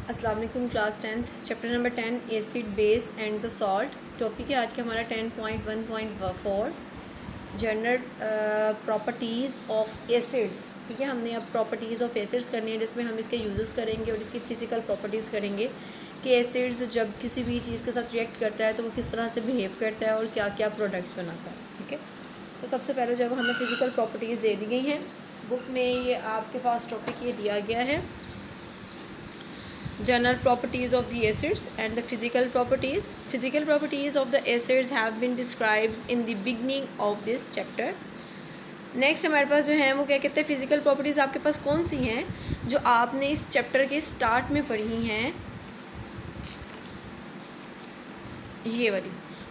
अस्सलाम वालेकुम class 10th chapter number 10 acid base and the salt. Topic है आज का हमारा 10.1.4 जनरल प्रॉपर्टीज़ ऑफ एसिड्स। ठीक है, हमने अब प्रॉपर्टीज़ ऑफ एसिड्स करनी है जिसमें हम इसके यूजेस करेंगे और इसकी फ़िज़िकल प्रॉपर्टीज़ करेंगे कि एसिड्स जब किसी भी चीज़ के साथ रिएक्ट करता है तो वो किस तरह से बिहेव करता है और क्या क्या प्रोडक्ट्स बनाता है। ठीक है, तो सबसे पहले जब हमें फ़िज़िकल प्रॉपर्टीज़ दे दी गई हैं बुक में, ये आपके पास टॉपिक ये दिया गया है general properties of the acids and the physical properties of the acids have been described in the beginning of this chapter। Next हमारे पास जो है वो क्या कहते हैं, फिजिकल प्रॉपर्टीज़ आपके पास कौन सी हैं जो आपने इस चैप्टर के स्टार्ट में पढ़ी हैं, ये वाली,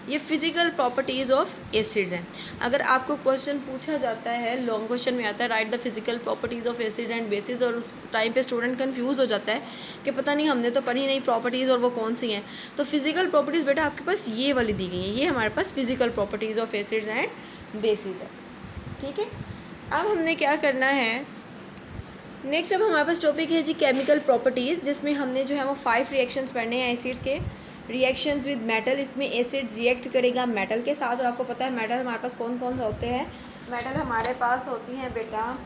ये फिजिकल प्रॉपर्टीज़ ऑफ एसिड्स हैं। अगर आपको क्वेश्चन पूछा जाता है, लॉन्ग क्वेश्चन में आता है right the physical properties of acid and bases, और उस टाइम पे स्टूडेंट कंफ्यूज हो जाता है कि पता नहीं हमने तो पढ़ी नहीं प्रॉपर्टीज़ और वो कौन सी हैं, तो फिजिकल प्रॉपर्टीज़ बेटा आपके पास ये वाली दी गई हैं, ये हमारे पास physical properties of acids and bases है। ठीक है, अब हमने क्या करना है नेक्स्ट, अब हमारे पास टॉपिक है जी केमिकल प्रॉपर्टीज़, जिसमें हमने जो है वो 5 रिएक्शंस पढ़ने हैं एसिड्स के। रिएक्शंस विद मेटल, इसमें एसिड्स रिएक्ट करेगा मेटल के साथ, और आपको पता है मेटल हमारे पास कौन कौन सा होते हैं। मेटल हमारे पास होती हैं बेटा,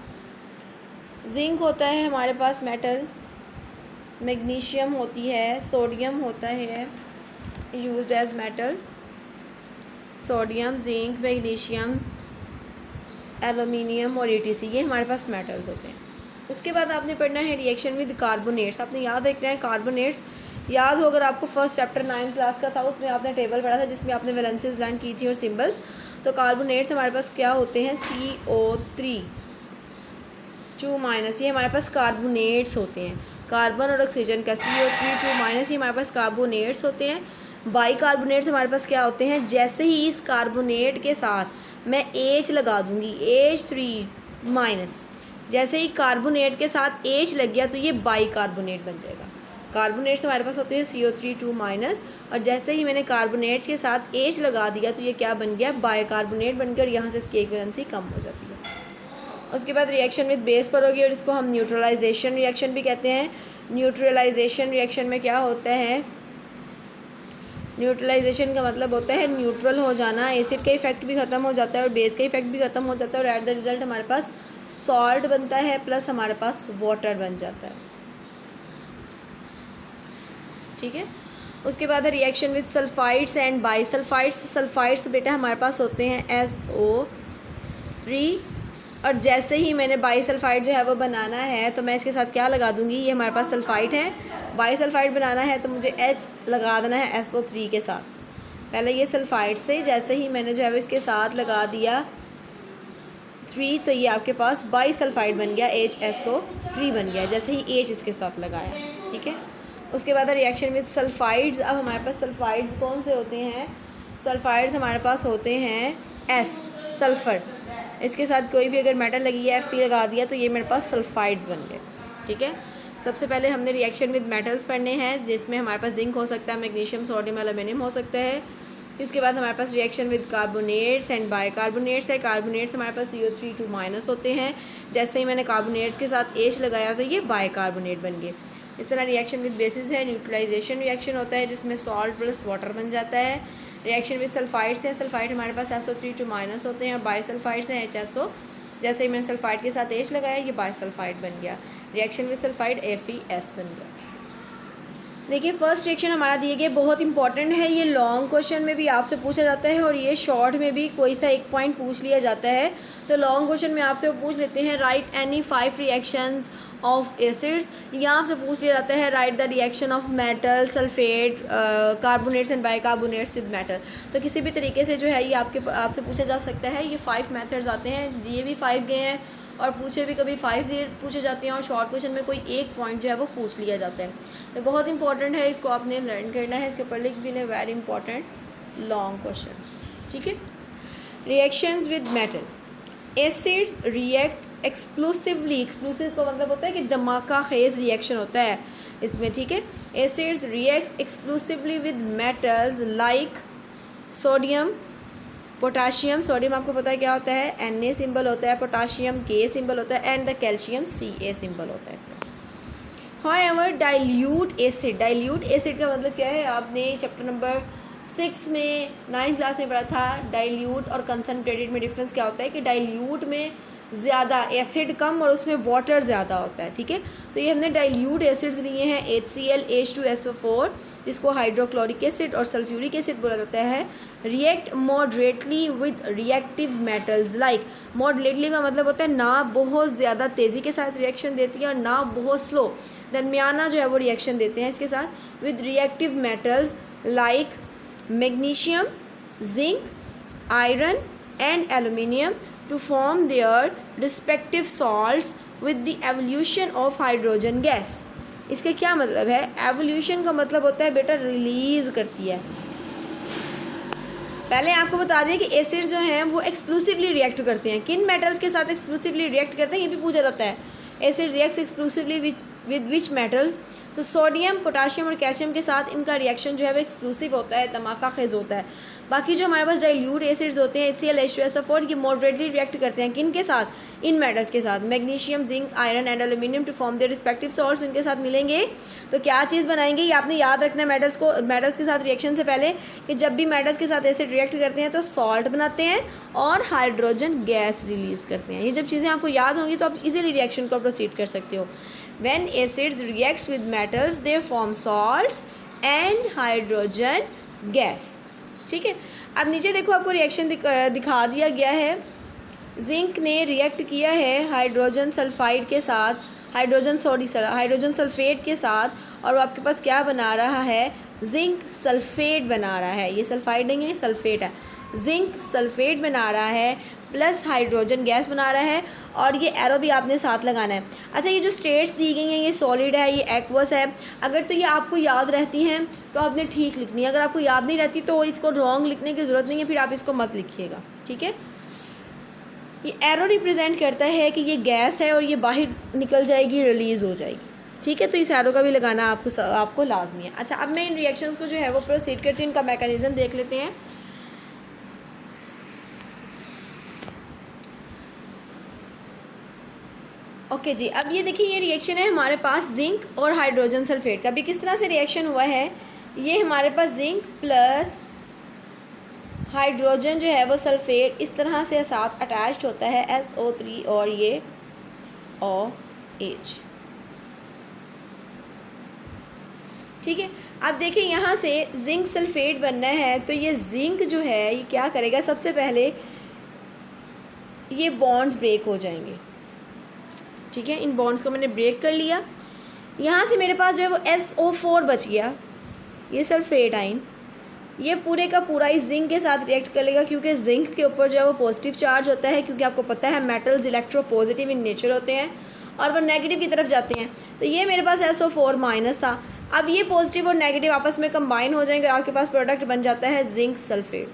जिंक होता है हमारे पास मेटल, मैग्नीशियम होती है, सोडियम होता है used as metal, sodium, zinc, magnesium, aluminium और ETC, ये हमारे पास मेटल्स होते हैं। उसके बाद आपने पढ़ना है रिएक्शन विद कार्बोनेट्स। आपने याद रखना है कार्बोनेट्स, याद हो अगर आपको फर्स्ट चैप्टर 9 क्लास का था उसमें आपने टेबल पढ़ा था जिसमें आपने वैलेंसीज लर्न की थी और सिंबल्स। तो कार्बोनेट्स हमारे पास क्या होते हैं, CO3 2 माइनस, ये हमारे पास कार्बोनेट्स होते हैं। कार्बन और ऑक्सीजन का CO3 2 माइनस, ये हमारे पास कार्बोनेट्स होते हैं। बाई कार्बोनेट्स हमारे पास क्या होते हैं, जैसे ही इस कार्बोनेट के साथ मैं H लगा दूंगी, H3 माइनस, जैसे ही कार्बोनेट के साथ H लग गया तो ये बाई कार्बोनेट बन जाएगा। कार्बोनेट्स हमारे पास होते हैं CO3 2 माइनस, और जैसे ही मैंने कार्बोनेट्स के साथ H लगा दिया तो ये क्या बन गया, बाई कार्बोनेट बन गया, और यहाँ से इसकी वैलेंसी कम हो जाती है। उसके बाद रिएक्शन विद बेस पर होगी, और इसको हम न्यूट्रलाइजेशन रिएक्शन भी कहते हैं। न्यूट्रलाइजेशन रिएक्शन में क्या होता है, न्यूट्रलाइजेशन का मतलब होता है न्यूट्रल हो जाना, एसिड का इफेक्ट भी ख़त्म हो जाता है और बेस का इफेक्ट भी ख़त्म हो जाता है, और एट द रिजल्ट हमारे पास सॉल्ट बनता है प्लस हमारे पास वाटर बन जाता है। ठीक है, उसके बाद है reaction with sulphides and bisulphides. Sulphides बेटा हमारे पास होते हैं SO3, और जैसे ही मैंने बाईसल्फाइड जो है वो बनाना है तो मैं इसके साथ क्या लगा दूंगी, ये हमारे पास सल्फाइड है, बाईसल्फाइड बनाना है तो मुझे H लगा देना है SO3 के साथ। पहले ये सल्फाइड से जैसे ही मैंने जो है वो इसके साथ लगा दिया 3, तो ये आपके पास बाईसल्फाइड बन गया, HSO3 बन गया जैसे ही H इसके साथ लगाया। ठीक है, उसके बाद रिएक्शन विद सल्फाइड्स। अब हमारे पास सल्फाइड्स कौन से होते हैं, सल्फाइड्स हमारे पास होते हैं S, सल्फ़र, इसके साथ कोई भी अगर मेटल लगी है Fe लगा दिया तो ये मेरे पास सल्फाइड्स बन गए। ठीक है, सबसे पहले हमने रिएक्शन विद मेटल्स पढ़ने हैं जिसमें हमारे पास जिंक हो सकता है, मैग्नीशियम, सोडियम, एल्यूमिनियम हो सकता है। इसके बाद हमारे पास reaction with carbonates and bicarbonates है। कार्बोनेट्स हमारे पास CO3 2 माइनस होते हैं, जैसे ही मैंने कार्बोनेट्स के साथ H लगाया तो ये बाइकार्बोनेट बन गए। इस तरह रिएक्शन विद बेसिस है, न्यूट्रलाइजेशन रिएक्शन होता है जिसमें सॉल्ट प्लस वाटर बन जाता है। रिएक्शन विद सल्फाइड्स हैं, सल्फाइड हमारे पास SO3 2 माइनस होते हैं, और बाईसल्फाइड्स हैं HSO, जैसे ही मैंने सल्फाइड के साथ H लगाया ये बाईसल्फाइड बन गया। रिएक्शन विद सल्फाइड FeS बन गया। देखिए फर्स्ट रिएक्शन हमारा दिए गए बहुत इंपॉर्टेंट है, ये लॉन्ग क्वेश्चन में भी आपसे पूछा जाता है और ये शॉर्ट में भी कोई सा एक पॉइंट पूछ लिया जाता है। तो लॉन्ग क्वेश्चन में आपसे वो पूछ लेते हैं right any 5 reactions of acids, या आपसे पूछ लिया जाता है right the reaction of metal, sulphate, carbonates and bicarbonates with metal. तो किसी भी तरीके से जो है ये आपसे पूछा जा सकता है। ये 5 मेथड्स आते हैं, दिए भी 5 गए हैं और पूछे भी कभी 5 पूछे जाते हैं, और शॉर्ट क्वेश्चन में कोई एक पॉइंट जो है वो पूछ लिया जाता है। तो बहुत इंपॉर्टेंट है, इसको आपने लर्न करना है, इसके ऊपर लिख भी लें, वेरी इंपॉर्टेंट लॉन्ग क्वेश्चन। ठीक है, reactions with metal, acids react explosively, explosive का मतलब होता है कि धमाका खेज रिएक्शन होता है इसमें। ठीक है, acids react explosively with metals like sodium, potassium, sodium आपको पता है क्या होता है Na सिंबल होता है, पोटाशियम K सिंबल होता है, and the calcium Ca symbol होता है इसका। हाउएवर डाइल्यूट एसिड का मतलब क्या है, आपने चैप्टर नंबर 6 में 9th क्लास में पढ़ा था। डाइल्यूट और कंसनट्रेटेड में डिफरेंस क्या होता है कि डाइल्यूट में ज़्यादा एसिड कम और उसमें वाटर ज़्यादा होता है, ठीक है। तो ये हमने डाइल्यूट एसिड्स लिए हैं HCl H2SO4, जिसको हाइड्रोक्लोरिक एसिड और सल्फ्यूरिक एसिड बोला जाता है। React moderately with reactive metals like, moderately का मतलब होता है ना बहुत ज़्यादा तेज़ी के साथ रिएक्शन देती है और ना बहुत स्लो, दरमियाना जो है वो रिएक्शन देते हैं इसके साथ, with reactive metals like magnesium, zinc, iron and aluminium to form their respective salts with the evolution of hydrogen gas। इसका क्या मतलब है? एवोल्यूशन का मतलब होता है बेटा रिलीज़ करती है। पहले आपको बता दें कि एसिड्स जो हैं वो एक्सक्लूसिवली रिएक्ट करते हैं। किन मेटल्स के साथ एक्सक्लूसिवली रिएक्ट करते हैं ये भी पूछा जाता है। Acid reacts exclusively with which metals, तो सोडियम, पोटाशियम और कैल्शियम के साथ इनका रिएक्शन जो है वो एक्सक्लूसिव होता है, धमाका खेज होता है। बाकी जो हमारे पास डाइल्यूट एसिड्स होते हैं HCl H2SO4, ये मॉडरेटली रिएक्ट करते हैं किन के साथ? इन मेटल्स के साथ, magnesium, zinc, iron and aluminium to form their respective salts. इनके साथ मिलेंगे तो क्या चीज़ बनाएंगे, ये आपने याद रखना है मेटल्स के साथ रिएक्शन से पहले, कि जब भी मेटल्स के साथ एसिड रिएक्ट करते हैं तो सॉल्ट बनाते हैं और हाइड्रोजन गैस रिलीज़ करते हैं। ये जब चीज़ें आपको याद होंगी तो आप इजीली रिएक्शन को प्रोसीड कर सकते हो। When acids reacts with metals they form salts and hydrogen gas, ठीक है। अब नीचे देखो आपको रिएक्शन दिखा दिया गया है। जिंक ने रिएक्ट किया है हाइड्रोजन सल्फाइड के साथ, हाइड्रोजन सल्फेट के साथ, और वो आपके पास क्या बना रहा है? जिंक सल्फेट बना रहा है। ये सल्फाइड नहीं है, सल्फेट है। जिंक सल्फेट बना रहा है प्लस हाइड्रोजन गैस बना रहा है, और ये एरो भी आपने साथ लगाना है। अच्छा, ये जो स्टेट्स दी गई हैं, ये सॉलिड है, ये एक्वस है। अगर तो ये आपको याद रहती हैं तो आपने ठीक लिखनी है, अगर आपको याद नहीं रहती तो इसको रॉन्ग लिखने की ज़रूरत नहीं है, फिर आप इसको मत लिखिएगा, ठीक है। ये एरो रिप्रेजेंट करता है कि ये गैस है और ये बाहर निकल जाएगी, रिलीज़ हो जाएगी, ठीक है। तो इस एरो का भी लगाना आपको लाजमी है। अच्छा, अब मैं इन रिएक्शंस को जो है वो प्रोसीड करती हूँ, इनका मैकेनिज्म देख लेते हैं। ओके जी, अब ये देखिए ये रिएक्शन है हमारे पास जिंक और हाइड्रोजन सल्फेट का। भी किस तरह से रिएक्शन हुआ है, ये हमारे पास जिंक प्लस हाइड्रोजन जो है वो सल्फेट इस तरह से साथ अटैच्ड होता है SO3 और ये OH, ठीक है। अब देखिए यहाँ से जिंक सल्फेट बनना है, तो ये जिंक जो है ये क्या करेगा, सबसे पहले ये बॉन्ड्स ब्रेक हो जाएंगे, ठीक है। इन बॉन्ड्स को मैंने ब्रेक कर लिया। यहाँ से मेरे पास जो है वो SO4 बच गया, ये सल्फेट आइन, ये पूरे का पूरा इस जिंक के साथ रिएक्ट कर लेगा, क्योंकि जिंक के ऊपर जो है वो पॉजिटिव चार्ज होता है, क्योंकि आपको पता है मेटल्स इलेक्ट्रोपॉजिटिव इन नेचर होते हैं और वो नेगेटिव की तरफ जाते हैं। तो ये मेरे पास SO4 माइनस था। अब ये पॉजिटिव और नेगेटिव आपस में कंबाइन हो जाएंगे और आपके पास प्रोडक्ट बन जाता है जिंक सल्फेट।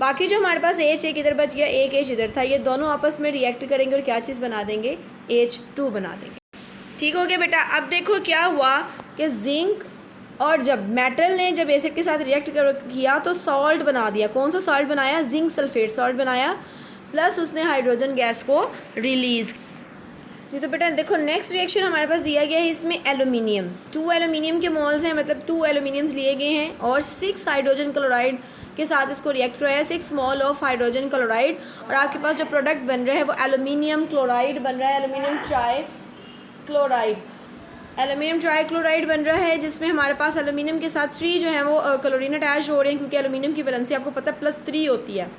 बाकी जो हमारे पास H एक इधर बच गया, एक H इधर था, ये दोनों आपस में रिएक्ट करेंगे और क्या चीज़ बना देंगे, H2 बना देंगे, ठीक हो गया बेटा। अब देखो क्या हुआ कि जिंक और जब मेटल ने जब एसिड के साथ रिएक्ट किया तो सॉल्ट बना दिया। कौन सा सॉल्ट बनाया, जिंक सल्फेट सॉल्ट बनाया, प्लस उसने हाइड्रोजन गैस को रिलीज़। तो बेटा देखो नेक्स्ट रिएक्शन हमारे पास दिया गया है, इसमें एल्यूमिनियम, 2 एल्यूमिनियम के मोल्स हैं, मतलब 2 एल्यूमिनियम्स लिए गए हैं और 6 हाइड्रोजन क्लोराइड के साथ इसको रिएक्ट हुआ है, 6 मोल ऑफ हाइड्रोजन क्लोराइड, और आपके पास जो प्रोडक्ट बन रहा है वो एल्यूमिनियम क्लोराइड बन रहा है, एल्यूमिनियम ट्राईक्लोराइड बन रहा है, जिसमें हमारे पास एल्यूमिनियम के साथ 3 जो है वो क्लोरीन अटैच हो रहे हैं, क्योंकि एल्यूमिनियम की वैलेंसी आपको पता है +3 होती है,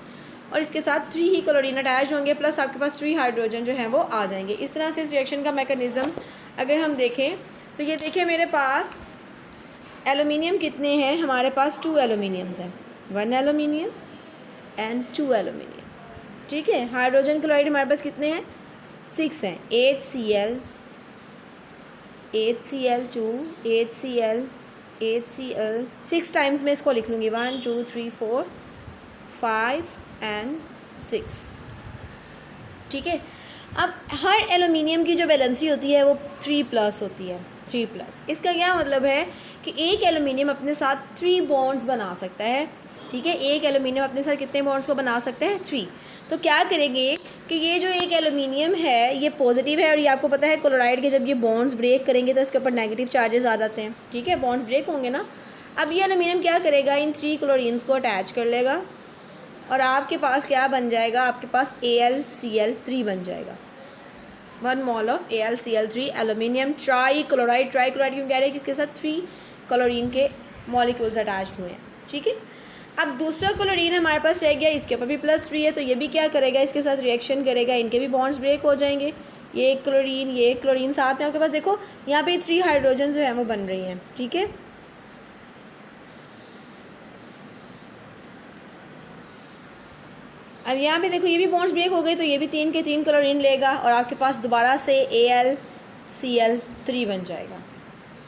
और इसके साथ 3 ही क्लोरीन अटैच होंगे, प्लस आपके पास 3 हाइड्रोजन जो है वो आ जाएंगे। इस तरह से इस रिएक्शन का मैकेनिज़्म अगर हम देखें तो ये देखिए मेरे पास एल्यूमिनियम कितने हैं, हमारे पास 2 एल्यूमिनियम्स हैं, 1 एल्यूमिनियम एंड 2 एल्यूमिनियम, ठीक है। हाइड्रोजन क्लोराइड हमारे पास कितने हैं, 6 हैं, HCl, HCl2, HCl 6 टाइम्स मैं इसको लिख लूँगी, 1 2 3 4 5 एंड 6, ठीक है। अब हर एल्यूमिनियम की जो वैलेंसी होती है वो 3+ होती है, 3+। इसका क्या मतलब है कि एक एल्यूमिनियम अपने साथ 3 बॉन्ड्स बना सकता है, ठीक है। एक एल्यूमिनियम अपने साथ कितने बॉन्ड्स को बना सकते हैं, 3। तो क्या करेंगे कि ये जो एक एल्यूमिनियम है ये पॉजिटिव है, और ये आपको पता है क्लोराइड के जब ये बॉन्ड्स ब्रेक करेंगे तो इसके ऊपर नेगेटिव चार्जेस आ जाते हैं, ठीक है, बॉन्ड्स ब्रेक होंगे ना। अब ये एल्यूमिनियम क्या करेगा, इन 3 क्लोरीन्स को अटैच कर लेगा और आपके पास क्या बन जाएगा, आपके पास AlCl3 बन जाएगा। 1 mole of AlCl3 aluminium try chloride क्यों कह रहे हैं कि इसके साथ 3 क्लोरीन के मॉलिक्यूल्स अटैच्ड हुए हैं, ठीक है। अब दूसरा क्लोरीन हमारे पास रह गया, इसके ऊपर भी +3 है, तो ये भी क्या करेगा, इसके साथ रिएक्शन करेगा, इनके भी बॉन्ड्स ब्रेक हो जाएंगे। ये एक क्लोरीन साथ में आपके पास देखो यहाँ पे 3 हाइड्रोजन जो है वो बन रही हैं, ठीक है। अब यहाँ पे देखो ये भी बॉन्ड्स ब्रेक हो गए, तो ये भी 3 के 3 क्लोरीन लेगा और आपके पास दोबारा से AlCl3 बन जाएगा,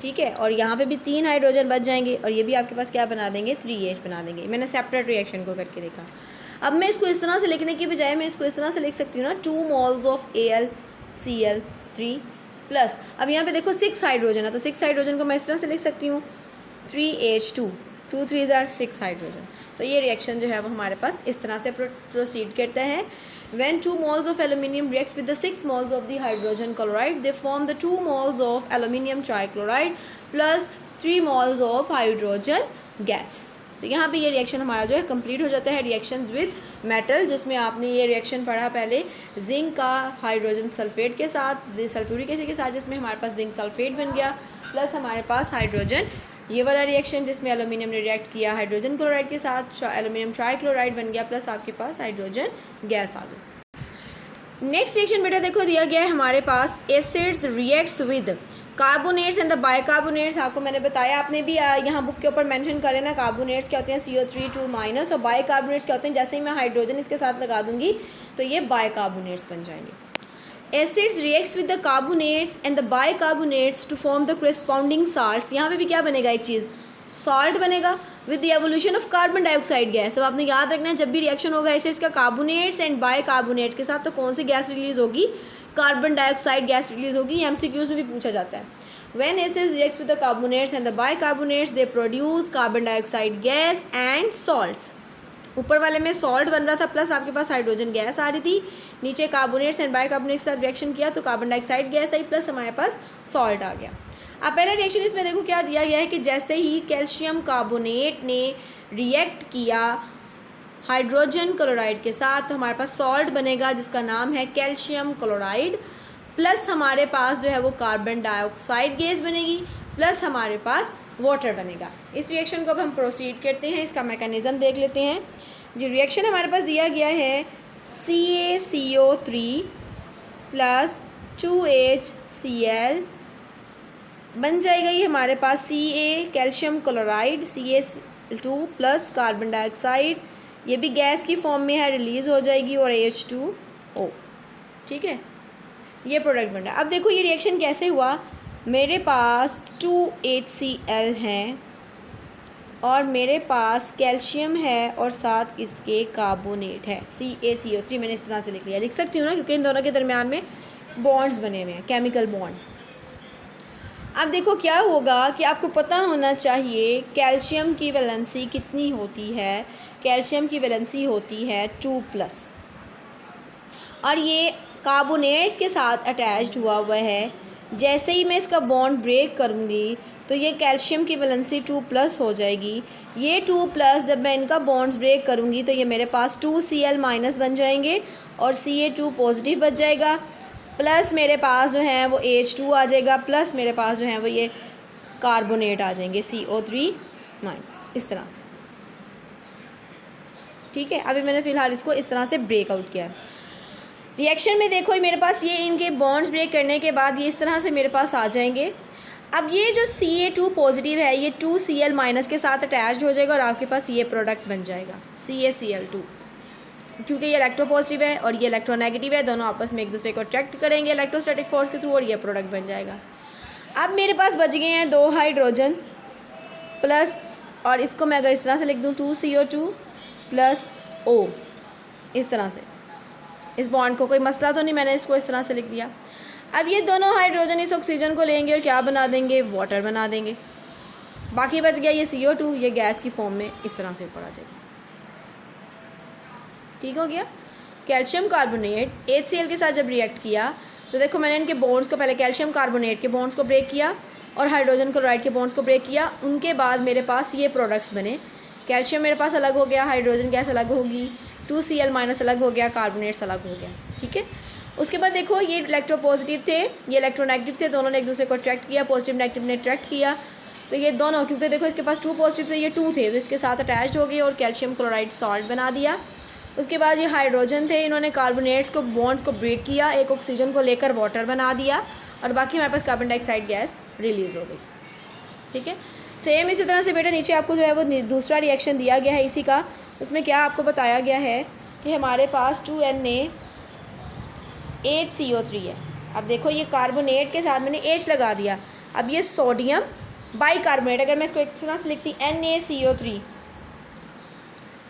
ठीक है। और यहाँ पे भी 3 हाइड्रोजन बच जाएंगे और ये भी आपके पास क्या बना देंगे, 3H बना देंगे। मैंने सेपरेट रिएक्शन को करके देखा। अब मैं इसको इस तरह से लिखने की बजाय मैं इसको इस तरह से लिख सकती हूँ ना, 2 मोल्स ऑफ AlCl3 प्लस, अब यहाँ पे देखो 6 हाइड्रोजन है, तो 6 हाइड्रोजन को मैं इस तरह से लिख सकती हूँ 3H2, 2 3s are 6 हाइड्रोजन। तो ये रिएक्शन जो है वो हमारे पास इस तरह से प्रोसीड करता है। When 2 moles of aluminium reacts with the 6 moles of the hydrogen chloride, they form the 2 moles of aluminium trichloride plus 3 moles of hydrogen gas। तो यहाँ पे ये रिएक्शन हमारा जो है कंप्लीट हो जाता है। रिएक्शंस विद मेटल, जिसमें आपने ये रिएक्शन पढ़ा पहले जिंक का हाइड्रोजन सल्फेट के साथ, सल्फ्यूरिक एसिड के साथ, जिसमें हमारे पास जिंक सल्फेट बन गया, प्लस हमारे पास हाइड्रोजन, ये वाला रिएक्शन जिसमें एल्यूमिनियम ने रिएक्ट किया हाइड्रोजन क्लोराइड के साथ, एल्यूमिनियम ट्राइक्लोराइड बन गया, प्लस आपके पास हाइड्रोजन गैस आ गई। नेक्स्ट रिएक्शन बेटा देखो दिया गया है हमारे पास, acids reacts with carbonates and the bicarbonates. आपको मैंने बताया, आपने भी यहाँ बुक के ऊपर मेंशन करे ना, कार्बोनेट्स क्या होते हैं CO3 और बाइकार्बोनेट्स क्या होते हैं, जैसे ही मैं हाइड्रोजन इसके साथ लगा दूंगी तो ये बाइकार्बोनेट्स बन जाएंगे। Acids reacts with the carbonates and the bicarbonates to form the corresponding salts. यहाँ पे भी क्या बनेगा, एक चीज़ सॉल्ट बनेगा with the evolution of carbon dioxide gas. अब आपने याद रखना है, जब भी रिएक्शन होगा एसिड्स का कार्बोनेट्स एंड बाइकार्बोनेट्स के साथ, तो कौन सी गैस रिलीज होगी, कार्बन डाइऑक्साइड गैस रिलीज होगी। MCQs में भी पूछा जाता है। When acids reacts with the carbonates and the bicarbonates, they produce carbon dioxide gas and salts। ऊपर वाले में सॉल्ट बन रहा था प्लस आपके पास हाइड्रोजन गैस आ रही थी, नीचे कार्बोनेट्स एंड बाइकार्बोनेट्स के साथ रिएक्शन किया तो कार्बन डाइऑक्साइड गैस आई प्लस हमारे पास सॉल्ट आ गया। अब पहला रिएक्शन इसमें देखो क्या दिया गया है कि जैसे ही कैल्शियम कार्बोनेट ने रिएक्ट किया हाइड्रोजन क्लोराइड के साथ, तो हमारे पास सॉल्ट बनेगा जिसका नाम है कैल्शियम क्लोराइड, प्लस हमारे पास जो है वो कार्बन डाइऑक्साइड गैस बनेगी, प्लस हमारे पास वाटर बनेगा। इस रिएक्शन को अब हम प्रोसीड करते हैं, इसका मैकेनिज़्म देख लेते हैं। जो रिएक्शन हमारे पास दिया गया है CaCO3 प्लस 2HCl बन जाएगा ये हमारे पास Ca calcium chloride Ca2 plus carbon dioxide, ये भी गैस की फॉर्म में है, रिलीज़ हो जाएगी, और H2O, ठीक है, ये प्रोडक्ट बन रहा है। अब देखो ये रिएक्शन कैसे हुआ, मेरे पास 2HCl हैं और मेरे पास कैल्शियम है और साथ इसके कार्बोनेट है CaCO3। मैंने इस तरह से लिख लिया, लिख सकती हूँ ना, क्योंकि इन दोनों के दरमियान में बॉन्ड्स बने हुए हैं, केमिकल बॉन्ड। अब देखो क्या होगा कि आपको पता होना चाहिए कैल्शियम की वैलेंसी कितनी होती है। कैल्शियम की वैलेंसी होती है 2+, और ये कार्बोनेट्स के साथ अटैच्ड हुआ है। जैसे ही मैं इसका बॉन्ड ब्रेक करूँगी तो ये कैल्शियम की वैलेंसी 2+ हो जाएगी। ये 2+ जब मैं इनका बॉन्ड्स ब्रेक करूँगी तो ये मेरे पास 2Cl- बन जाएंगे और Ca2 पॉजिटिव बच जाएगा, प्लस मेरे पास जो है वो H2 आ जाएगा, प्लस मेरे पास जो है वो ये कार्बोनेट आ जाएंगे CO3-, इस तरह से, ठीक है। अभी मैंने फ़िलहाल इसको इस तरह से ब्रेकआउट किया है। रिएक्शन में देखो मेरे पास ये इनके बॉन्ड्स ब्रेक करने के बाद ये इस तरह से मेरे पास आ जाएंगे। अब ये जो Ca2 पॉजिटिव है ये 2Cl- के साथ अटैच्ड हो जाएगा और आपके पास ये प्रोडक्ट बन जाएगा CaCl2, क्योंकि ये इलेक्ट्रोपॉजिटिव है और ये इलेक्ट्रोनेगेटिव है, दोनों आपस में एक दूसरे को अट्रैक्ट करेंगे इलेक्ट्रोस्टैटिक फोर्स के थ्रू और ये प्रोडक्ट बन जाएगा। अब मेरे पास बच गए हैं 2 हाइड्रोजन प्लस, और इसको मैं अगर इस तरह से लिख दूँ 2CO2 प्लस O, इस तरह से, इस बॉन्ड को कोई मसला तो नहीं, मैंने इसको इस तरह से लिख दिया। अब ये दोनों हाइड्रोजन इस ऑक्सीजन को लेंगे और क्या बना देंगे, वाटर बना देंगे। बाकी बच गया ये CO2, ये गैस की फॉर्म में इस तरह से ऊपर आ जाएगा, ठीक हो गया। कैल्शियम कार्बोनेट HCl के साथ जब रिएक्ट किया तो देखो मैंने इनके बॉन्ड्स को पहले कैल्शियम कार्बोनेट के बॉन्ड्स को ब्रेक किया और हाइड्रोजन क्लोराइड के बॉन्ड्स को ब्रेक किया। उनके बाद मेरे पास ये प्रोडक्ट्स बने। कैल्शियम मेरे पास अलग हो गया, हाइड्रोजन गैस अलग होगी, 2Cl- अलग हो गया, कार्बोनेट्स अलग हो गया। ठीक है, उसके बाद देखो ये इलेक्ट्रोपॉजिटिव थे, ये इलेक्ट्रोनेगेटिव थे, दोनों ने एक दूसरे को अट्रैक्ट किया, पॉजिटिव नेगेटिव ने अट्रैक्ट किया। तो ये दोनों, क्योंकि देखो इसके पास 2 पॉजिटिव थे, ये 2 थे, तो इसके साथ अटैच्ड हो गए और कैल्शियम क्लोराइड सॉल्ट बना दिया। उसके बाद ये हाइड्रोजन थे, इन्होंने कार्बोनेट्स को बॉन्ड्स को ब्रेक किया, एक ऑक्सीजन को लेकर वाटर बना दिया और बाकी हमारे पास कार्बन डाइऑक्साइड गैस रिलीज़ हो गई। ठीक है, सेम इसी तरह से बेटा नीचे आपको जो है वो दूसरा रिएक्शन दिया गया है इसी का। उसमें क्या आपको बताया गया है कि हमारे पास 2Na-HCO3 है। अब देखो ये कार्बोनेट के साथ मैंने H लगा दिया, अब ये सोडियम बाइकार्बोनेट, अगर मैं इसको इस तरह से लिखती Na-CO3,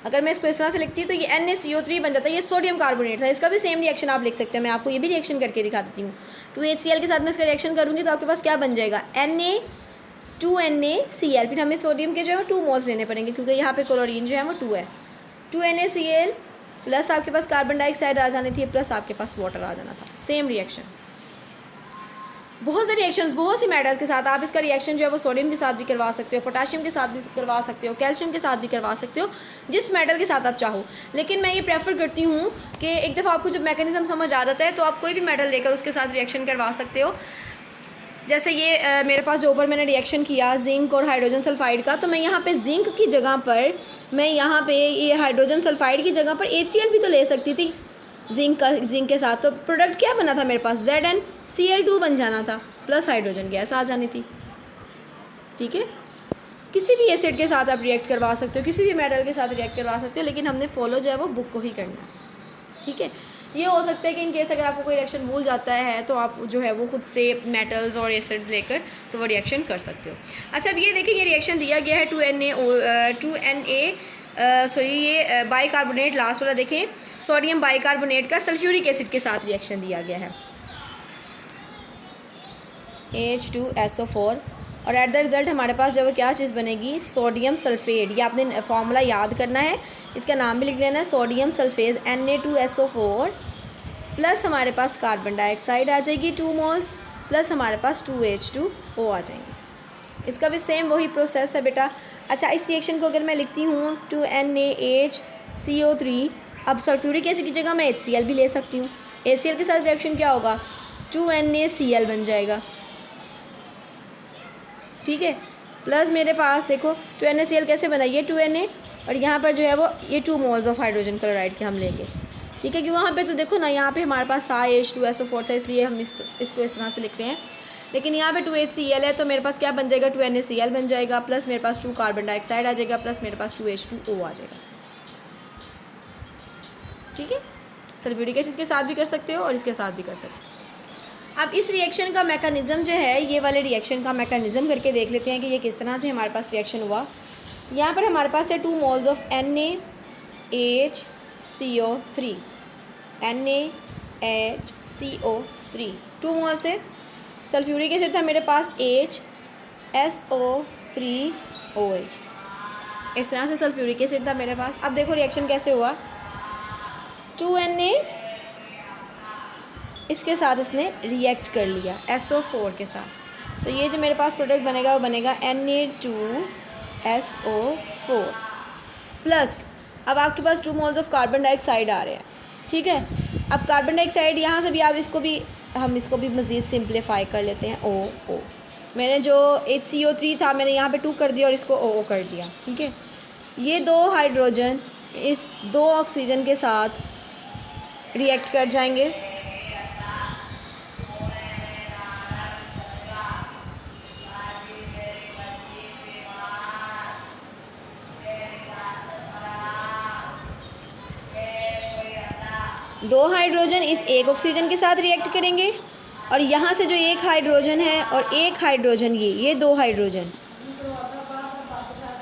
अगर मैं इसको इस तरह से लिखती तो ये Na-CO3 बन जाता है, ये सोडियम कार्बोनेट था। इसका भी सेम रिएक्शन आप लिख सकते हैं, मैं आपको ये भी रिएक्शन करके दिखा देती हूँ। 2HCl के साथ मैं इसका रिएक्शन करूँगी तो आपके पास क्या बन जाएगा, Na2NaCl, फिर हमें सोडियम के जो है वो 2 मोल्स लेने पड़ेंगे क्योंकि यहाँ पे क्लोरीन जो है वो 2 है। 2NaCl प्लस आपके पास कार्बन डाइऑक्साइड आ जानी थी, प्लस आपके पास वाटर आ जाना था। सेम रिएक्शन, बहुत से रिएक्शंस, बहुत सी मेटल्स के साथ आप इसका रिएक्शन जो है वो सोडियम के साथ भी करवा सकते हो, पोटाशियम के साथ भी करवा सकते हो, कैल्शियम के साथ भी करवा सकते हो, जिस मेटल के साथ आप चाहो। लेकिन मैं ये प्रेफर करती हूँ कि एक दफ़ा आपको जब मैकेनिज्म समझ आ जाता है तो आप कोई भी मेटल लेकर उसके साथ रिएक्शन करवा सकते हो। जैसे ये मेरे पास जो ऊपर मैंने रिएक्शन किया जिंक और हाइड्रोजन सल्फाइड का, तो मैं यहाँ पे जिंक की जगह पर, मैं यहाँ पे ये हाइड्रोजन सल्फाइड की जगह पर HCl भी तो ले सकती थी जिंक के साथ। तो प्रोडक्ट क्या बना था मेरे पास, ZnCl2 बन जाना था, प्लस हाइड्रोजन गैस आ जानी थी। ठीक है, किसी भी एसिड के साथ आप रिएक्ट करवा सकते हो, किसी भी मेटल के साथ रिएक्ट करवा सकते हो, लेकिन हमने फॉलो जो है वो बुक को ही करना है। ठीक है, ये हो सकता है कि इन केस अगर आपको कोई रिएक्शन भूल जाता है तो आप जो है वो खुद से मेटल्स और एसिड्स लेकर तो वो रिएक्शन कर सकते हो। अच्छा, अब ये देखिए ये रिएक्शन दिया गया है 2Na ये बाइकार्बोनेट लास्ट वाला देखें, सोडियम बाइकार्बोनेट का सल्फ्यूरिक एसिड के साथ रिएक्शन दिया गया है H2SO4 और एट द रिज़ल्ट हमारे पास जो क्या चीज़ बनेगी, सोडियम सल्फेट। ये आपने फार्मूला याद करना है, इसका नाम भी लिख लेना है, सोडियम सल्फेट Na2SO4 प्लस हमारे पास कार्बन डाइऑक्साइड आ जाएगी 2 मोल्स, प्लस हमारे पास 2H2O आ जाएंगे। इसका भी सेम वही प्रोसेस है बेटा। अच्छा, इस रिएक्शन को अगर मैं लिखती हूँ 2Na-HCO3, अब सल्फ्यूरिक एसिड की जगह मैं HCl भी ले सकती हूँ। HCl के साथ रिएक्शन क्या होगा, 2NaCl बन जाएगा। ठीक है, प्लस मेरे पास देखो 2NaCl कैसे बनाइए, 2Na और यहाँ पर जो है वो ये 2 मोल्स ऑफ हाइड्रोजन क्लोराइड के हम लेंगे। ठीक है, कि वहाँ पे तो देखो ना, यहाँ पे हमारे पास H2SO4 था, इसलिए हम इसको इस तरह से लिख रहे हैं। लेकिन यहाँ पे 2HCl है तो मेरे पास क्या बन जाएगा, 2NaCl बन जाएगा, प्लस मेरे पास 2 कार्बन डाइऑक्साइड आ जाएगा, प्लस मेरे पास 2H2O आ जाएगा। ठीक है, सल्फ्यूरिक एसिड के साथ भी कर सकते हो और इसके साथ भी कर सकते हो। अब इस रिएक्शन का मैकेनिज़्म जो है, ये वाले रिएक्शन का मैकेनिज़्म करके देख लेते हैं कि ये किस तरह से हमारे पास रिएक्शन हुआ। यहाँ पर हमारे पास है 2 moles of NaHCO3, NaHCO3 2 moles से। सल्फ्यूरिक एसिड था मेरे पास HSO3OH, इस तरह से सल्फ्यूरिक एसिड था मेरे पास। अब देखो रिएक्शन कैसे हुआ, 2Na इसके साथ इसने रिएक्ट कर लिया SO4 के साथ, तो ये जो मेरे पास प्रोडक्ट बनेगा वो बनेगा Na2SO4 प्लस, अब आपके पास 2 मोल्स ऑफ कार्बन डाइऑक्साइड आ रहे हैं। ठीक है, अब कार्बन डाइऑक्साइड यहाँ से भी आप हम इसको भी मज़ीद सिंप्लीफाई कर लेते हैं, O मैंने जो HCO3 था मैंने यहाँ पे 2 कर दिया और इसको O कर दिया। ठीक है, ये 2 हाइड्रोजन इस 2 ऑक्सीजन के साथ रिएक्ट कर जाएंगे। दो हाइड्रोजन इस एक ऑक्सीजन के साथ रिएक्ट करेंगे और यहाँ से जो एक हाइड्रोजन है और एक हाइड्रोजन ये 2 हाइड्रोजन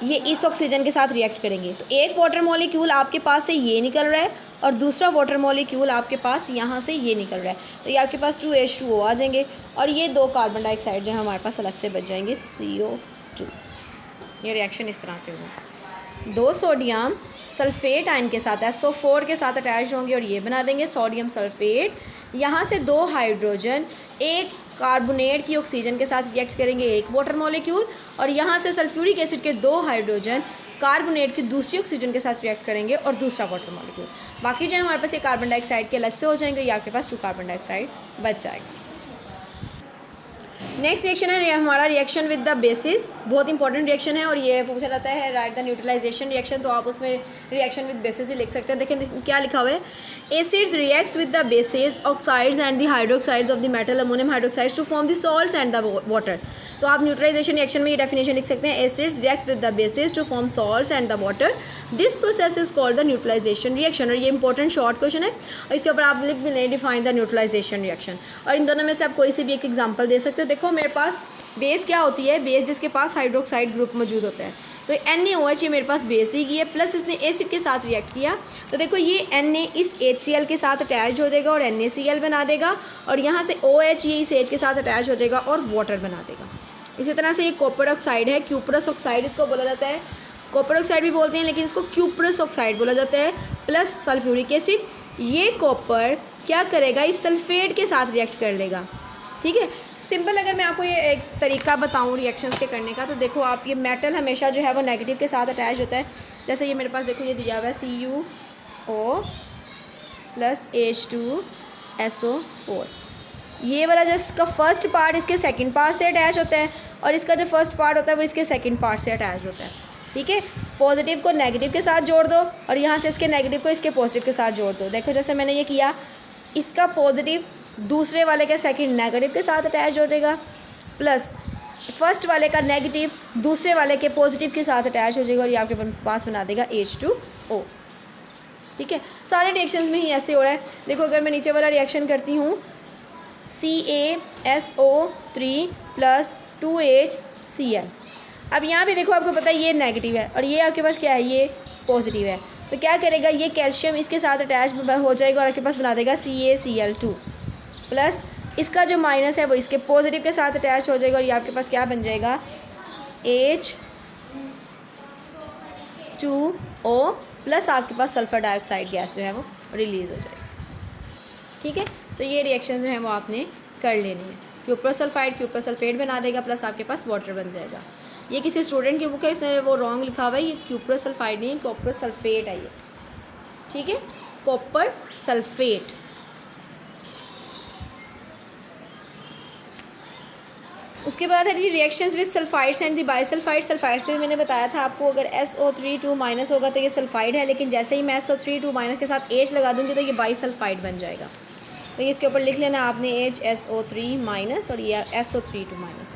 ये इस ऑक्सीजन के साथ रिएक्ट करेंगे। तो एक वाटर मॉलिक्यूल आपके पास से ये निकल रहा है और दूसरा वाटर मॉलिक्यूल आपके पास यहाँ से ये निकल रहा है, तो ये आपके पास 2H2O आ जाएंगे और ये 2 कार्बन डाइऑक्साइड जो है हमारे पास अलग से बच जाएंगे CO2। ये रिएक्शन इस तरह से होगा। 2 सोडियम सल्फेट आयन के साथ SO4 के साथ अटैच होंगे और ये बना देंगे सोडियम सल्फेट। यहाँ से 2 हाइड्रोजन एक कार्बोनेट की ऑक्सीजन के साथ रिएक्ट करेंगे, एक वाटर मॉलिक्यूल, और यहाँ से सल्फ्यूरिक एसिड के 2 हाइड्रोजन कार्बोनेट की दूसरी ऑक्सीजन के साथ रिएक्ट करेंगे और दूसरा वाटर मॉलिक्यूल। बाकी जो है हमारे पास ये कार्बन डाइऑक्साइड के अलग से हो जाएंगे, या आपके पास 2 कार्बन डाइऑक्साइड बच जाएगा। नेक्स्ट रिएक्शन है हमारा रिएक्शन विद द बेसिस। बहुत इंपॉर्टेंट रिएक्शन है और ये पूछा जाता है राइट द न्यूट्रलाइजेशन रिएक्शन, तो आप उसमें रिएक्शन विद बेसिस ही लिख सकते हैं। देखिए क्या लिखा हुआ है, acids reacts with the bases oxides and the hydroxides of the metal ammonium hydroxides to form the salts and the water. तो आप न्यूट्रलाइजेशन रिएक्शन में ये डेफिनेशन लिख सकते हैं, acids react with the bases to form salts and the water, this process is called the neutralisation reaction. और ये important short question है और इसके ऊपर आप लिख दें डिफाइन द न्यूट्रलाइजेशन रिएक्शन, और इन दोनों में से आप कोई सी भी एक एग्जांपल दे सकते हो। देखो मेरे पास बेस क्या होती है, बेस जिसके पास हाइड्रोक्साइड ग्रुप मौजूद होता है, तो NaOH ये मेरे पास बेस दी गई है, प्लस इसने एसिड के साथ रिएक्ट किया, तो देखो ये Na इस HCl के साथ अटैच हो जाएगा और NaCl बना देगा, और यहाँ से OH ये इस H के साथ अटैच हो जाएगा और वाटर बना देगा। इसी तरह से ये कॉपर ऑक्साइड है, क्यूपरस ऑक्साइड इसको बोला जाता है, कॉपर ऑक्साइड भी बोलते हैं लेकिन इसको क्यूपरस ऑक्साइड बोला जाता है, प्लस सल्फ्यूरिक एसिड। ये कॉपर क्या करेगा, इस सल्फेट के साथ रिएक्ट कर लेगा। ठीक है, सिंपल अगर मैं आपको ये एक तरीका बताऊं रिएक्शंस के करने का, तो देखो आप ये मेटल हमेशा जो है वो नेगेटिव के साथ अटैच होता है। जैसे ये मेरे पास देखो ये दिया हुआ है CuO प्लस H2SO4, ये वाला जो इसका फर्स्ट पार्ट इसके सेकंड पार्ट से अटैच होता है और इसका जो फर्स्ट पार्ट होता है वो इसके सेकंड पार्ट से अटैच होता है। ठीक है, पॉजिटिव को नेगेटिव के साथ जोड़ दो और यहाँ से इसके नेगेटिव को इसके पॉजिटिव के साथ जोड़ दो। देखो जैसे मैंने ये किया, इसका पॉजिटिव दूसरे वाले के सेकंड नेगेटिव के साथ अटैच हो जाएगा, प्लस फर्स्ट वाले का नेगेटिव दूसरे वाले के पॉजिटिव के साथ अटैच हो जाएगा और ये आपके पास बना देगा H2O। ठीक है, सारे रिएक्शंस में ही ऐसे हो रहा है। देखो अगर मैं नीचे वाला रिएक्शन करती हूँ CaSO3 प्लस 2HCl, अब यहाँ पे देखो आपको पता है ये नेगेटिव है और ये आपके पास क्या है, ये पॉजिटिव है, तो क्या करेगा ये कैल्शियम इसके साथ अटैच हो जाएगा और आपके पास बना देगा CaCl2, प्लस इसका जो माइनस है वो इसके पॉजिटिव के साथ अटैच हो जाएगा और ये आपके पास क्या बन जाएगा H2O, प्लस आपके पास सल्फ़र डाइऑक्साइड गैस जो है वो रिलीज़ हो जाएगी। ठीक है, तो ये रिएक्शन जो है वो आपने कर लेनी है। क्यूपर सल्फेट बना देगा, प्लस आपके पास वाटर बन जाएगा। ये किसी स्टूडेंट की बुक है, इसने वो रॉन्ग लिखा हुआ है, ये क्यूपर सल्फाइड नहीं है, कॉपर सल्फेट है ये। ठीक है, कॉपर सल्फेट। उसके बाद है जी reactions with sulphides and the bisulphide. Sulphides में मैंने बताया था आपको, अगर SO3 माइनस होगा तो ये सल्फाइड है, लेकिन जैसे ही मैं SO3 माइनस के साथ H लगा दूंगी तो ये बाइसल्फाइड बन जाएगा। तो इसके ऊपर लिख लेना आपने HSO3 माइनस और ये SO3 minus.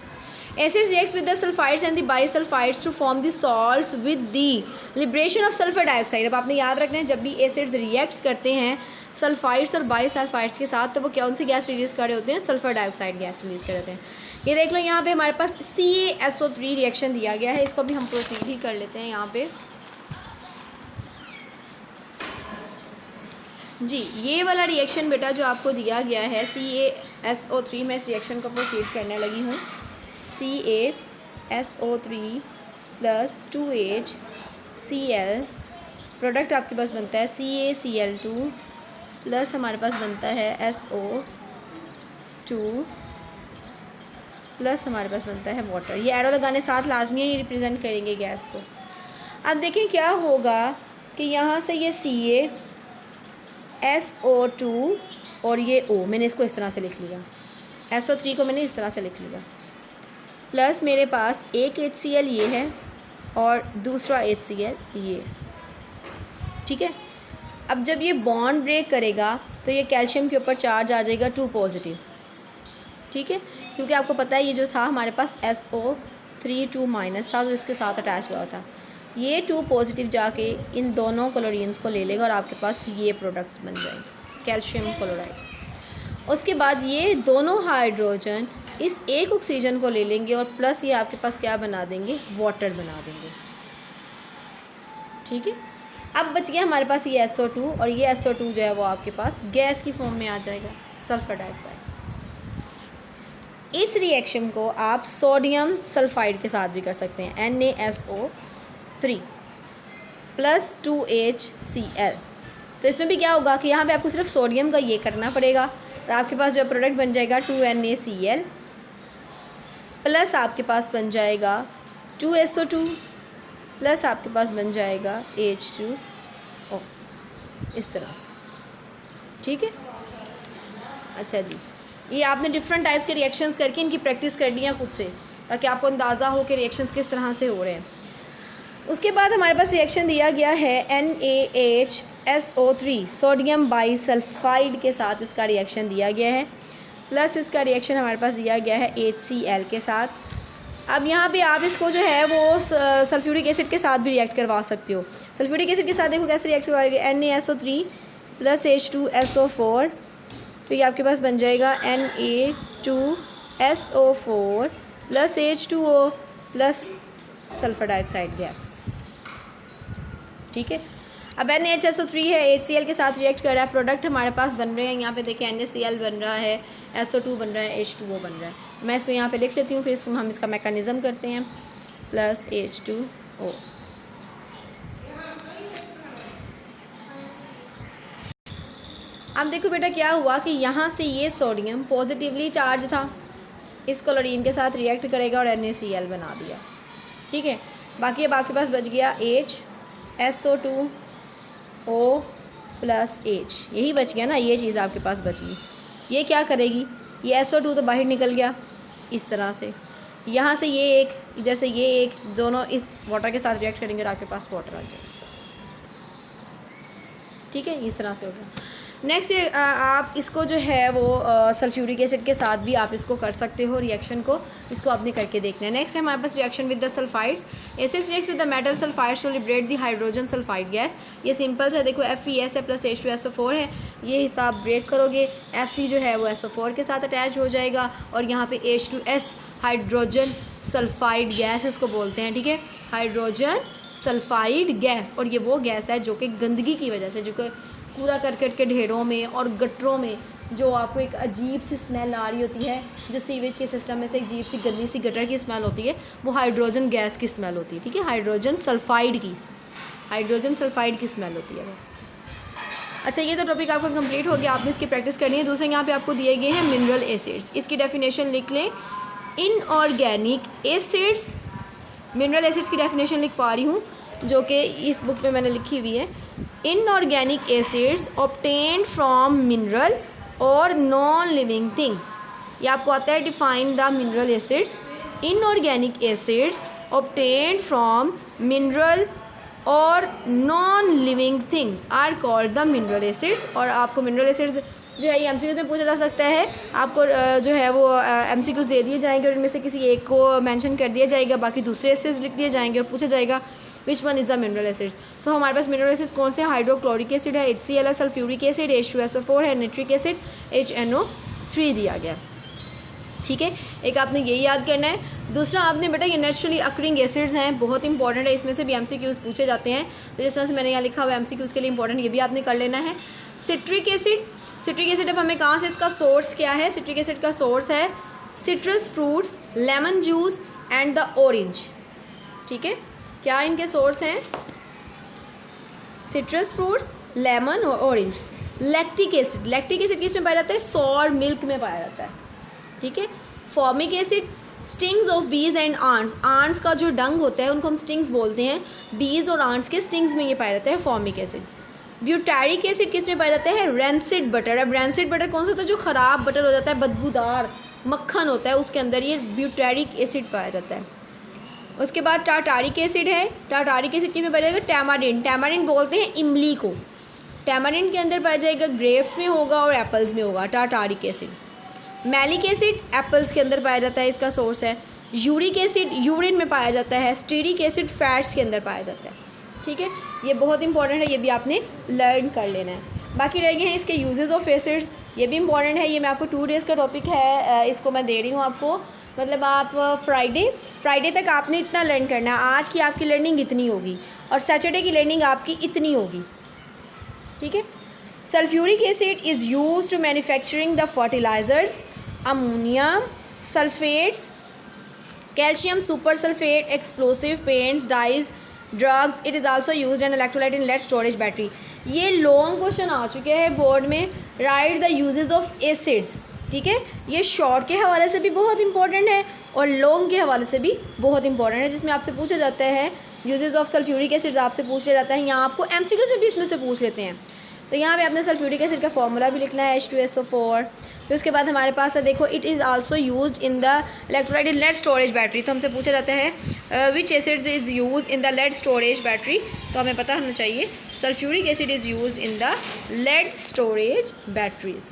Acids reacts with the sulphides and the bisulphides to form the salts with the liberation of sulphur dioxide. अब आपने याद रखना है, जब भी एसिड्स रिएक्ट्स करते हैं सल्फाइड्स और बाइसल्फाइड्स के साथ, तो वो कौन सी गैस रिलीज़ कर रहे होते हैं, सल्फर डाइऑक्साइड गैस रिलीज़ कर रहे होते हैं। ये देख लो यहाँ पे हमारे पास CaSO3 रिएक्शन दिया गया है, इसको भी हम प्रोसीड ही कर लेते हैं यहाँ पे। जी ये वाला रिएक्शन बेटा जो आपको दिया गया है CaSO3, मैं इस रिएक्शन को प्रोसीड करने लगी हूँ। CaSO3 प्लस 2HCl, प्रोडक्ट आपके पास बनता है CaCl2 प्लस हमारे पास बनता है SO2 प्लस हमारे पास बनता है वाटर। ये एरो लगाने साथ लाजमी ही रिप्रेजेंट करेंगे गैस को। अब देखें क्या होगा कि यहाँ से ये CaSO2 और ये O, मैंने इसको इस तरह से लिख लिया, SO3 को मैंने इस तरह से लिख लिया, प्लस मेरे पास एक HCl ये है और दूसरा HCl ये। ठीक है, अब जब ये बॉन्ड ब्रेक करेगा तो ये कैल्शियम के ऊपर चार्ज आ जाएगा 2 पॉजिटिव। ठीक है, क्योंकि आपको पता है ये जो था हमारे पास SO3 माइनस था, तो इसके साथ अटैच हुआ था। ये 2 पॉजिटिव जाके इन दोनों क्लोरीन्स को ले लेगा और आपके पास ये प्रोडक्ट्स बन जाएंगे, कैल्शियम क्लोराइड। उसके बाद ये दोनों हाइड्रोजन इस एक ऑक्सीजन को ले लेंगे और प्लस ये आपके पास क्या बना देंगे, वाटर बना देंगे। ठीक है, अब बच गया हमारे पास ये SO2 और ये SO2 जो है वो आपके पास गैस की फॉर्म में आ जाएगा, सल्फर डाइऑक्साइड। इस रिएक्शन को आप सोडियम सल्फाइड के साथ भी कर सकते हैं, NaSO3। Plus 2HCl। तो इसमें भी क्या होगा कि यहाँ पे आपको सिर्फ सोडियम का ये करना पड़ेगा और आपके पास जो प्रोडक्ट बन जाएगा 2NaCl प्लस आपके पास बन जाएगा 2SO2 प्लस आपके पास बन जाएगा H2O, इस तरह से। ठीक है, अच्छा जी, ये आपने डिफरेंट टाइप्स के रिएक्शंस करके इनकी प्रैक्टिस करनी है खुद से, ताकि आपको अंदाज़ा हो कि रिएक्शंस किस तरह से हो रहे हैं। उसके बाद हमारे पास रिएक्शन दिया गया है NaHSO3 सोडियम बाईसल्फाइड के साथ इसका रिएक्शन दिया गया है, प्लस इसका रिएक्शन हमारे पास दिया गया है HCl के साथ। अब यहाँ पे आप इसको जो है वो सल्फ्यूरिक एसिड के साथ भी रिएक्ट करवा सकते हो। सल्फ्यूरिक एसिड के साथ देखो कैसे रिएक्ट करवाएंगे, NaSO3 प्लस H2SO4, तो ये आपके पास बन जाएगा Na2SO4 plus H2O plus sulphur dioxide gas. ठीक है, अब NaHSO3 है, HCl के साथ रिएक्ट कर रहा है, प्रोडक्ट हमारे पास बन रहे हैं। यहाँ पे देखिए NaCl बन रहा है, SO2 बन रहा है, H2O बन रहा है। तो मैं इसको यहाँ पे लिख लेती हूँ, फिर हम इसका मैकेनिज़्म करते हैं, प्लस H2O। अब देखो बेटा क्या हुआ कि यहाँ से ये सोडियम पॉजिटिवली चार्ज था, इस क्लोरीन के साथ रिएक्ट करेगा और NaCl बना दिया। ठीक है, बाकी अब आपके पास बच गया HSO2O प्लस H, यही बच गया ना, ये चीज़ आपके पास बची। ये क्या करेगी, ये SO2 तो बाहर निकल गया इस तरह से, यहाँ से ये एक, इधर से ये एक, दोनों इस वाटर के साथ रिएक्ट करेंगे और आपके पास वाटर आ जाएगा। ठीक है, इस तरह से होगा। नेक्स्ट आप इसको जो है वो सल्फ्यूरिक एसिड के साथ भी आप इसको कर सकते हो रिएक्शन को, इसको आपने करके देखना है। नेक्स्ट है हमारे पास reaction with the sulphides. Acids react with the metal sulphides to liberate the hydrogen sulphide gas. ये सिंपल है, देखो FeS है प्लस H2SO4 है, ये हिसाब ब्रेक करोगे, Fe जो है वो SO4 के साथ अटैच हो जाएगा और यहाँ पे H2S हाइड्रोजन सल्फाइड गैस इसको बोलते हैं। ठीक है, हाइड्रोजन सल्फाइड गैस, और ये वो गैस है जो कि गंदगी की वजह से, जो कि कूड़ा करकट के ढेरों में और गटरों में जो आपको एक अजीब सी स्मेल आ रही होती है, जो सीवेज के सिस्टम में से एक अजीब सी गंदी सी गटर की स्मेल होती है, वो हाइड्रोजन गैस की स्मेल होती है। ठीक है, हाइड्रोजन सल्फाइड की स्मेल होती है वो। अच्छा, ये तो टॉपिक आपका कंप्लीट हो गया, आपने इसकी प्रैक्टिस करनी है। दूसरे यहाँ पे आपको दिए गए हैं मिनरल एसिड्स, इसकी डेफिनेशन लिख लें। इनऑर्गेनिक एसिड्स, मिनरल एसिड्स की डेफिनेशन लिख पा रही हूँ जो कि इस बुक में मैंने लिखी हुई है। Inorganic acids obtained from mineral और नॉन लिविंग थिंग्स। ये आपको आता है define the mineral acids. Inorganic acids obtained from mineral और non living things are called the mineral acids. और आपको मिनरल एसिड्स जो है ये MCQs में पूछा जा सकता है, आपको जो है वो MCQs दे दिए जाएंगे और इनमें से किसी एक को मेंशन कर दिया जाएगा, बाकी दूसरे एसिड्स लिख दिए जाएंगे और पूछा जाएगा which one is the mineral acids. तो हमारे पास मिनरल एसिड्स कौन से, हाइड्रोक्लोरिक एसिड है, HCl है, सल्फ्यूरिक एसिड H2SO4 है, नाइट्रिक एसिड HNO3 दिया गया। ठीक है, एक आपने यही याद करना है। दूसरा आपने बेटा ये नेचुरली अकरिंग एसिड्स हैं, बहुत इंपॉर्टेंट है, इसमें से भी MCQs पूछे जाते हैं। तो जिस तरह से मैंने यहाँ लिखा हुआ है MCQs के लिए इंपॉर्टेंट, ये भी आपने कर लेना है। सिट्रिक एसिड, सिट्रिक एसिड अब हमें कहाँ से, इसका सोर्स क्या है, सिट्रिक एसिड का सोर्स है citrus fruits, lemon juice and the orange. ठीक है, क्या इनके सोर्स हैं, सिट्रस फ्रूट्स, लेमन और orange. Lactic acid, lactic acid किस में पाया जाता है, सॉर मिल्क में पाया जाता है। ठीक है, फॉर्मिक एसिड, स्टिंग्स ऑफ बीज एंड आंट्स, आंट्स का जो डंग होता है उनको हम स्टिंग्स बोलते हैं, बीज और आंट्स के स्टिंग्स में ये पाया जाता है फॉर्मिक एसिड। ब्यूटारिक एसिड किस में पाया जाता है, रैंसिड बटर। अब रैंसिड बटर कौन सा होता है, जो ख़राब बटर हो जाता है, बदबूदार मक्खन होता है, उसके अंदर ये ब्यूटारिक एसिड पाया जाता है। उसके बाद टाटारिक एसिड है, टाटारिक एसिड किस में पाया जाएगा, टैमारिन, टैमारिन बोलते हैं इमली को, टैमारिन के अंदर पाया जाएगा, ग्रेप्स में होगा और एप्पल्स में होगा tartaric acid. Malic acid apples के अंदर पाया जाता है, इसका सोर्स है। यूरिक एसिड यूरिन में पाया जाता है। स्टीरिक एसिड फैट्स के अंदर पाया जाता है। ठीक है, ये बहुत इंपॉर्टेंट है, ये भी आपने लर्न कर लेना है। बाकी रह गए हैं इसके यूजेस ऑफ एसिड्स, ये भी इंपॉर्टेंट है, ये मैं आपको 2 डेज़ का टॉपिक है, इसको मैं दे रही हूँ आपको, मतलब आप फ्राइडे तक आपने इतना लर्न करना है। आज की आपकी लर्निंग इतनी होगी और सैटरडे की लर्निंग आपकी इतनी होगी। ठीक है, sulphuric acid is use to manufacturing the fertilisers, ammonium sulphates, calcium super sulphate, explosive paints, dyes drugs, it is also used an electrolyte in lead storage battery. ये लॉन्ग क्वेश्चन आ चुके हैं बोर्ड में, right the uses of acids, ठीक है। ये short के हवाले से भी बहुत इंपॉर्टेंट है और लॉन्ग के हवाले से भी बहुत इंपॉर्टेंट है, जिसमें आपसे पूछा जाता है यूजेस ऑफ सल्फ्यूरिक एसिड्स आपसे पूछ लिया जाता है, यहाँ आपको एमसीक्यूज़ में भी इसमें से पूछ लेते हैं। तो यहाँ पे आपने सल्फ्यूरिक एसिड का फॉर्मूला भी लिखना है H2SO4। फिर उसके बाद हमारे पास है देखो, it is also used in the electrolyte in lead storage battery. तो हमसे पूछा जाता है which acid is use in the lead storage battery, तो हमें पता होना चाहिए sulphuric acid is used in the lead storage batteries.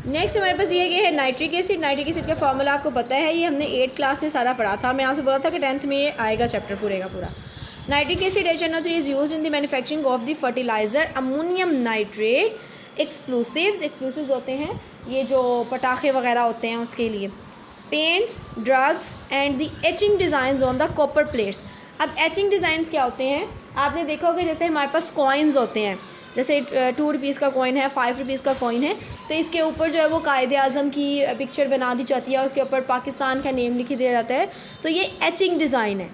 Next हमारे पास दिया गया है नाइट्रिक एसिड। नाइट्रिक एसिड का फॉर्मूला आपको पता है, ये हमने 8th क्लास में सारा पढ़ा था। मैं आपसे बोला था कि 10th में ये आएगा चैप्टर पूरे का पूरा। Nitric acid HNO3 is used in the manufacturing of the fertiliser ammonium nitrate, explosives होते हैं ये जो पटाखे वगैरह होते हैं उसके लिए, paints, drugs and the etching designs on the copper plates. अब एचिंग डिज़ाइंस क्या होते हैं, आपने देखा होगा जैसे हमारे पास कॉइन्स होते हैं, जैसे 2 रुपीज़ का कॉइन है, 5 रुपीज़ का कॉइन है, तो इसके ऊपर जो है वो कायदे आज़म की पिक्चर बना दी जाती है और उसके ऊपर पाकिस्तान का नेम लिख दिया जाता है, तो ये एचिंग डिज़ाइन है,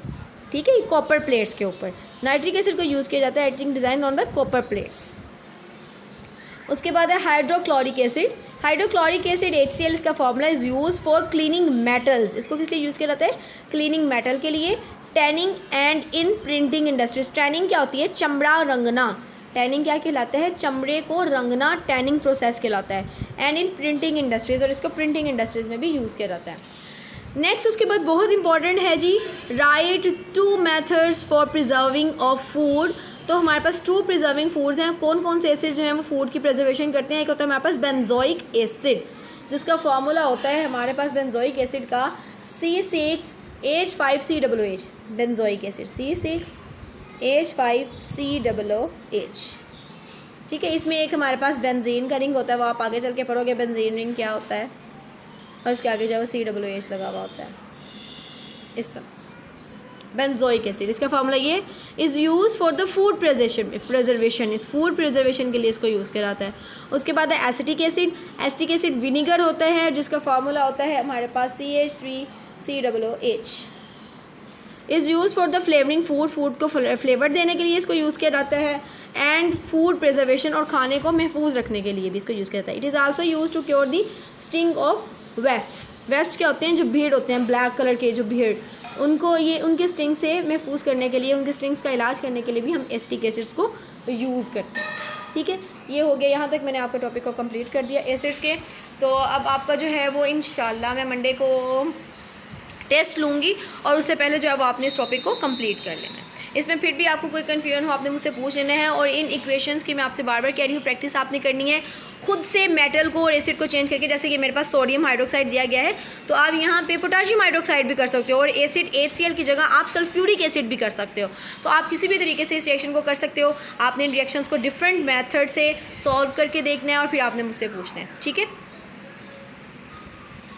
ठीक है, कॉपर प्लेट्स के ऊपर नाइट्रिक एसिड को यूज़ किया जाता है, etching design on the copper plates. उसके बाद है hydrochloric acid. Hydrochloric acid HCl, इसका formula is use for cleaning metals. इसको किस लिए यूज़ किया जाता है, क्लीनिंग मेटल के लिए। Tanning and in printing industries, tanning क्या होती है, चमड़ा रंगना, टैनिंग क्या कहलाता है, चमड़े को रंगना टैनिंग प्रोसेस कहलाता है। एंड इन प्रिंटिंग इंडस्ट्रीज़, और इसको प्रिंटिंग इंडस्ट्रीज़ में भी यूज़ किया जाता है। नेक्स्ट उसके बाद बहुत इंपॉर्टेंट है जी, write 2 methods for preserving of food. तो हमारे पास 2 प्रिजर्विंग फूड्स हैं, कौन कौन से एसिड जो हैं वो फूड की प्रिजर्वेशन करते हैं। एक होता है हमारे पास बेंजोइक एसिड, जिसका फॉर्मूला होता है हमारे पास बेंजोइक एसिड का C6H5COOH, बेंजोइक एसिड C6H5COOH, ठीक है। इसमें एक हमारे पास बेंजीन का रिंग होता है, वो आप आगे चल के पढ़ोगे बेंजीन रिंग क्या होता है, और उसके आगे जो है COOH लगा हुआ होता है इस तरह से। बेंजोइक एसिड, इसका फॉर्मूला ये is use for the food preservation, इस फूड प्रिजर्वेशन के लिए इसको यूज़ किया जाता है। उसके बाद है acetic acid. Acetic acid vinegar होता है, जिसका फॉर्मूला होता है हमारे पास CH3COOH, is use for the flavouring food को फ्लेवर देने के लिए इसको यूज़ किया जाता है। एंड फूड प्रिजर्वेशन, और खाने को महफूज रखने के लिए भी इसको यूज़ किया जाता है। It is also use to cure the sting of wasps. Wasps क्या होते हैं, जो भीड़ होते हैं, ब्लैक कलर के जो भीड़, उनको ये उनके स्टिंग से महफूज करने के लिए, उनके स्टिंग्स का इलाज करने के लिए भी हम एसिटिक एसिड्स को यूज़ करते हैं, ठीक है। ये हो गया, यहाँ तक मैंने आपका टॉपिक को कंप्लीट कर दिया एसिड्स के। तो अब आपका जो है वो इंशाल्लाह मैं मंडे को टेस्ट लूँगी, और उससे पहले जो है वो आपने इस टॉपिक को कंप्लीट कर लेना है। इसमें फिर भी आपको कोई कन्फ्यूजन हो आपने मुझसे पूछ लेना है। और इन इक्वेशंस की मैं आपसे बार बार कह रही हूँ, प्रैक्टिस आपने करनी है खुद से मेटल को और एसिड को चेंज करके। जैसे कि मेरे पास सोडियम हाइड्रोक्साइड दिया गया है, तो आप यहाँ पे पोटाशियम हाइड्रोक्साइड भी कर सकते हो, और एसिड HCl की जगह आप सल्फ्यूरिक एसिड भी कर सकते हो। तो आप किसी भी तरीके से इस रिएक्शन को कर सकते हो। आपने इन रिएक्शंस को डिफरेंट मेथड से सॉल्व करके देखना है और फिर आपने मुझसे पूछना है, ठीक है।